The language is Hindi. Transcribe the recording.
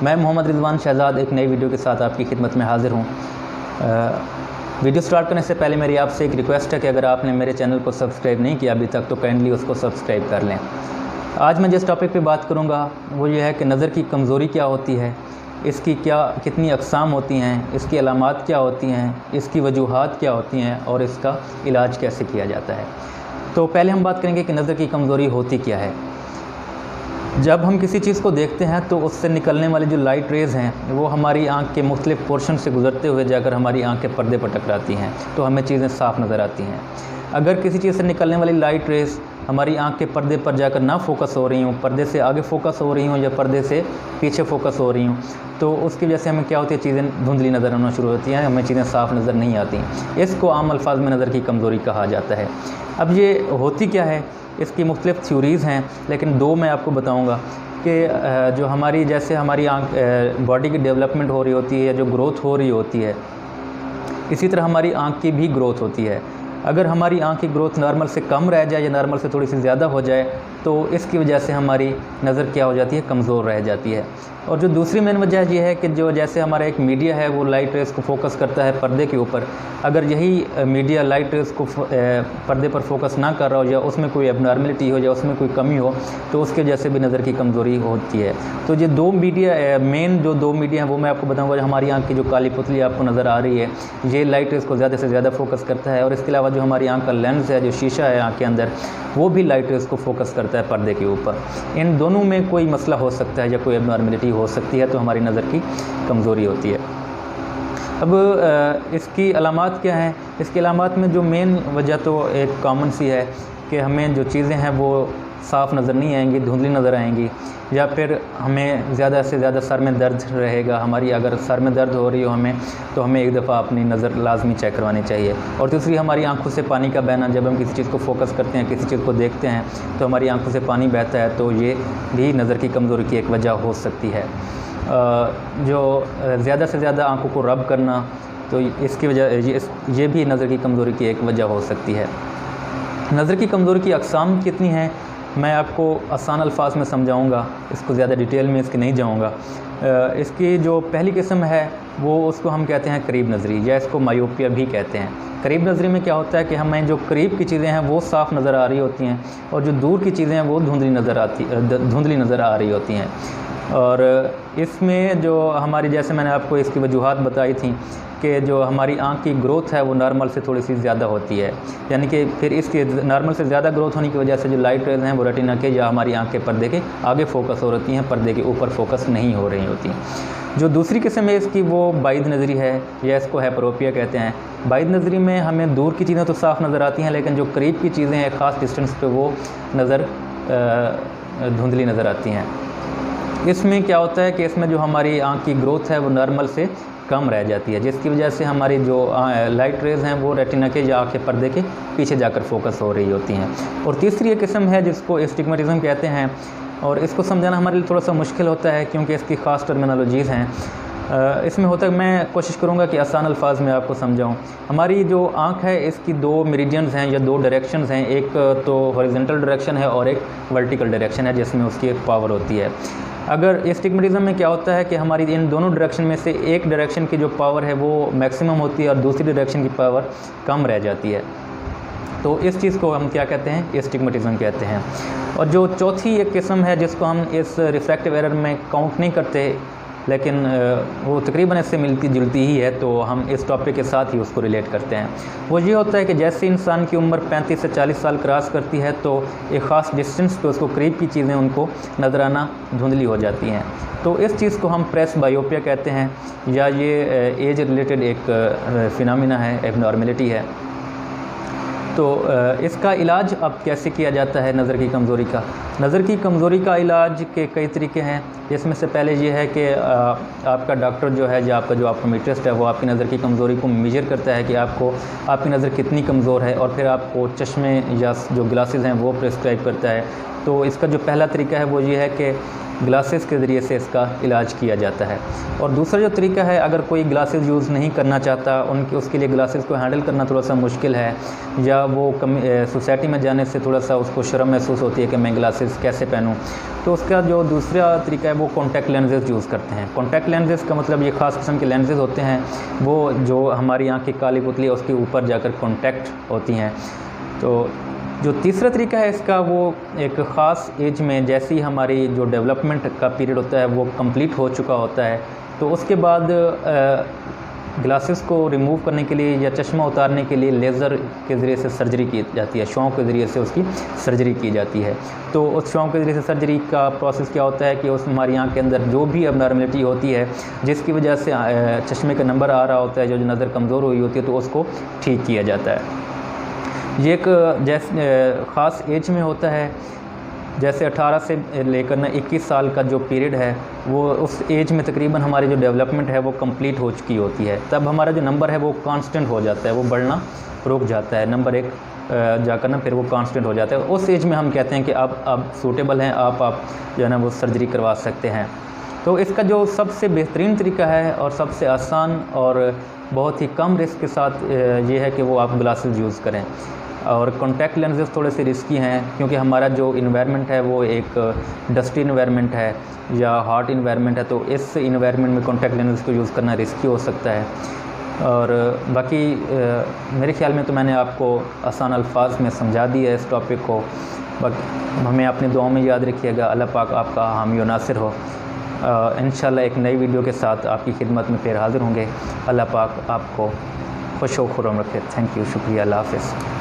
मैं मोहम्मद रिजवान शहजाद एक नई वीडियो के साथ आपकी खिदमत में हाज़िर हूँ। वीडियो स्टार्ट करने से पहले मेरी आपसे एक रिक्वेस्ट है कि अगर आपने मेरे चैनल को सब्सक्राइब नहीं किया अभी तक तो काइंडली उसको सब्सक्राइब कर लें। आज मैं जिस टॉपिक पे बात करूँगा वो ये है कि नज़र की कमज़ोरी क्या होती है, इसकी कितनी अक़साम होती हैं, इसकी अलामात क्या होती हैं, इसकी वजूहात क्या होती हैं और इसका इलाज कैसे किया जाता है। तो पहले हम बात करेंगे कि नज़र की कमज़ोरी होती क्या है। जब हम किसी चीज़ को देखते हैं तो उससे निकलने वाली जो लाइट रेज़ हैं वो हमारी आंख के मुख्तलिफ़ पोर्शन से गुज़रते हुए जाकर हमारी आंख के पर्दे पर टकराती हैं तो हमें चीज़ें साफ़ नज़र आती हैं। अगर किसी चीज़ से निकलने वाली लाइट रेज़ हमारी आंख के पर्दे पर जाकर ना फोकस हो रही हूँ, पर्दे से आगे फोकस हो रही हूँ या पर्दे से पीछे फोकस हो रही हूँ, तो उसकी वजह से हमें क्या होती है, चीज़ें धुंधली नज़र आना शुरू होती हैं, हमें चीज़ें साफ़ नज़र नहीं आती। इसको आम अल्फाज में नज़र की कमज़ोरी कहा जाता है। अब ये होती क्या है, इसकी मुख्तलिफ़ थ्योरीज़ हैं, लेकिन दो मैं आपको बताऊँगा कि जो हमारी जैसे हमारी आँख बॉडी की डेवलपमेंट हो रही होती है या जो ग्रोथ हो रही होती है, इसी तरह हमारी आँख की भी ग्रोथ होती है। अगर हमारी आँख की ग्रोथ नॉर्मल से कम रह जाए या नॉर्मल से थोड़ी सी ज़्यादा हो जाए तो इसकी वजह से हमारी नज़र क्या हो जाती है, कमज़ोर रह जाती है। और जो दूसरी मेन वजह यह है कि जो जैसे हमारा एक मीडिया है वो लाइट रेज़ को फोकस करता है पर्दे के ऊपर, अगर यही मीडिया लाइट रेज़ को पर्दे पर फोकस ना कर रहा हो या उसमें कोई एबनॉर्मलिटी हो या उसमें कोई कमी हो तो उसकी वजह से भी नज़र की कमज़ोरी होती है। तो ये दो मीडिया मेन जो दो मीडिया हैं वो मैं आपको बताऊँगा। हमारी आँख की जो काली पुतली आपको नज़र आ रही है ये लाइट रेज़ को ज़्यादा से ज़्यादा फोकस करता है, और इसके अलावा जो हमारी आँख का लेंस है, जो शीशा है आँख के अंदर, वो भी लाइट रेज़ को फोकस करता है पर्दे के ऊपर। इन दोनों में कोई मसला हो सकता है या कोई एबनॉर्मलिटी हो सकती है तो हमारी नज़र की कमज़ोरी होती है। अब इसकी अलामात क्या हैं? इसकी अलामात में जो मेन वजह तो एक कॉमन सी है कि हमें जो चीज़ें हैं वो साफ़ नज़र नहीं आएंगी, धुंधली नज़र आएंगी, या फिर हमें ज़्यादा से ज़्यादा सर में दर्द रहेगा। हमारी अगर सर में दर्द हो रही हो हमें तो हमें एक दफ़ा अपनी नज़र लाजमी चेक करवानी चाहिए। और दूसरी हमारी आंखों से पानी का बहना, जब हम किसी चीज़ को फोकस करते हैं, किसी चीज़ को देखते हैं तो हमारी आंखों से पानी बहता है, तो ये भी नज़र की कमज़ोरी की एक वजह हो सकती है। जो ज़्यादा से ज़्यादा आंखों को रब करना, तो इसकी वजह ये भी नज़र की कमज़ोरी की एक वजह हो सकती है। नज़र की कमज़ोरी की अक़साम कितनी हैं मैं आपको आसान अल्फाज में समझाऊंगा, इसको ज़्यादा डिटेल में इसकी नहीं जाऊंगा। इसकी जो पहली किस्म है वो उसको हम कहते हैं करीब नज़री, या इसको मायोपिया भी कहते हैं। करीब नज़री में क्या होता है कि हमें जो करीब की चीज़ें हैं वो साफ़ नज़र आ रही होती हैं और जो दूर की चीज़ें हैं वो धुंधली नज़र आ रही होती हैं। और इसमें जो हमारी, जैसे मैंने आपको इसकी वजूहात बताई थी कि जो हमारी आँख की ग्रोथ है वो नॉर्मल से थोड़ी सी ज़्यादा होती है, यानी कि फिर इसके नॉर्मल से ज़्यादा ग्रोथ होने की वजह से जो लाइट रेज़ हैं वो रेटिना के या हमारी आँख के पर्दे के आगे फोकस हो रही हैं, पर्दे के ऊपर फोकस नहीं हो रही होती। जो दूसरी किस्म है इसकी वो बाइद नज़री है, या इसको हैपरोपिया कहते हैं। बाइद नज़री में हमें दूर की चीज़ें तो साफ़ नज़र आती हैं, लेकिन जो करीब की चीज़ें हैं ख़ास डिस्टेंस पे वो धुंधली नज़र आती हैं। इसमें क्या होता है कि इसमें जो हमारी आँख की ग्रोथ है वो नॉर्मल से कम रह जाती है, जिसकी वजह से हमारी जो लाइट रेज़ हैं वो रेटिना के या आँख के पर्दे के पीछे जाकर फोकस हो रही होती हैं। और तीसरी एक किस्म है जिसको एस्टिग्मेटिज्म कहते हैं, और इसको समझाना हमारे लिए थोड़ा सा मुश्किल होता है क्योंकि इसकी ख़ास टर्मिनोलॉजीज़ हैं। इसमें होता है, मैं कोशिश करूँगा कि आसान अल्फाज में आपको समझाऊँ। हमारी जो आँख है इसकी दो मेरिडियंस हैं या दो डायरेक्शंस हैं, एक तो हॉरिजॉन्टल डायरेक्शन है और एक वर्टिकल डायरेक्शन है जिसमें उसकी एक पावर होती है। अगर एस्टिग्मेटिज्म में क्या होता है कि हमारी इन दोनों डायरेक्शन में से एक डायरेक्शन की जो पावर है वो मैक्सिमम होती है और दूसरी डायरेक्शन की पावर कम रह जाती है, तो इस चीज़ को हम क्या कहते हैं, एस्टिग्मेटिज्म कहते हैं। और जो चौथी एक किस्म है जिसको हम इस रिफ्रैक्टिव एरर में काउंट नहीं करते, लेकिन वो तकरीबन इससे मिलती जुलती ही है, तो हम इस टॉपिक के साथ ही उसको रिलेट करते हैं। वो ये होता है कि जैसे इंसान की उम्र 35 से 40 साल क्रॉस करती है तो एक ख़ास डिस्टेंस पे उसको करीब की चीज़ें उनको नज़र आना धुंधली हो जाती हैं, तो इस चीज़ को हम प्रेस बायोपिया कहते हैं, या ये एज रिलेटेड एक फिनोमिना है, एबनॉर्मलिटी है। तो इसका इलाज अब कैसे किया जाता है नज़र की कमज़ोरी का? नज़र की कमज़ोरी का इलाज के कई तरीके हैं, जिसमें से पहले ये है कि आपका डॉक्टर जो है या आपका जो ऑप्टोमेट्रिस्ट है वो आपकी नज़र की कमज़ोरी को मेजर करता है कि आपकी नज़र कितनी कमज़ोर है, और फिर आपको चश्मे या जो ग्लासेस हैं वो प्रिस्क्राइब करता है। तो इसका जो पहला तरीका है वो ये है कि ग्लासेस के ज़रिए से इसका इलाज किया जाता है। और दूसरा जो तरीका है, अगर कोई ग्लासेस यूज़ नहीं करना चाहता, उसके लिए ग्लासेस को हैंडल करना थोड़ा सा मुश्किल है, या वो सोसाइटी में जाने से थोड़ा सा उसको शर्म महसूस होती है कि मैं ग्लासेस कैसे पहनूं, तो उसका जो दूसरा तरीका है वो कॉन्टैक्ट लेंसेज यूज़ करते हैं। कॉन्टैक्ट लेंसेज का मतलब ये ख़ास किस्म के लेंसेज होते हैं, वो जो हमारी आँख की काली पुतली है उसके ऊपर जाकर कॉन्टैक्ट होती हैं। तो जो तीसरा तरीका है इसका, वो एक ख़ास एज में, जैसे ही हमारी जो डेवलपमेंट का पीरियड होता है वो कंप्लीट हो चुका होता है, तो उसके बाद ग्लासेस को रिमूव करने के लिए या चश्मा उतारने के लिए लेज़र के ज़रिए से सर्जरी की जाती है, शौक के ज़रिए से उसकी सर्जरी की जाती है। तो उस शौक के ज़रिए से सर्जरी का प्रोसेस क्या होता है कि उस हमारी आँख के अंदर जो भी अबनॉर्मलिटी होती है, जिसकी वजह से चश्मे का नंबर आ रहा होता है, जो नज़र कमज़ोर हुई होती है, तो उसको ठीक किया जाता है। ये एक ख़ास एज में होता है, जैसे 18 से लेकर 21 साल का जो पीरियड है, वो उस एज में तकरीबन हमारी जो डेवलपमेंट है वो कंप्लीट हो चुकी होती है। तब हमारा जो नंबर है वो कांस्टेंट हो जाता है, वो बढ़ना रुक जाता है, नंबर 1 जाकर ना फिर वो कांस्टेंट हो जाता है। उस एज में हम कहते हैं कि अब सूटेबल हैं, आप जो है ना वो सर्जरी करवा सकते हैं। तो इसका जो सबसे बेहतरीन तरीका है और सबसे आसान और बहुत ही कम रिस्क के साथ ये है कि वो आप ग्लासेस यूज़ करें। और कॉन्टैक्ट लेंसेज थोड़े से रिस्की हैं, क्योंकि हमारा जो इन्वायरमेंट है वो एक डस्टी इन्वायरमेंट है या हॉट इन्वायरमेंट है, तो इस इन्वायरमेंट में कॉन्टैक्ट लेंसेज को यूज़ करना रिस्की हो सकता है। और बाकी मेरे ख्याल में तो मैंने आपको आसान अल्फाज में समझा दिया है इस टॉपिक को। बाकी हमें अपनी दुआओं में याद रखिएगा। अल्लाह पाक आपका हामी और नासिर हो। इंशाल्लाह एक नई वीडियो के साथ आपकी खिदमत में फिर हाज़िर होंगे। अल्लाह पाक आपको खुश व खुर्रम रखे। थैंक यू, शुक्रिया, अल्लाह हाफ़िज़।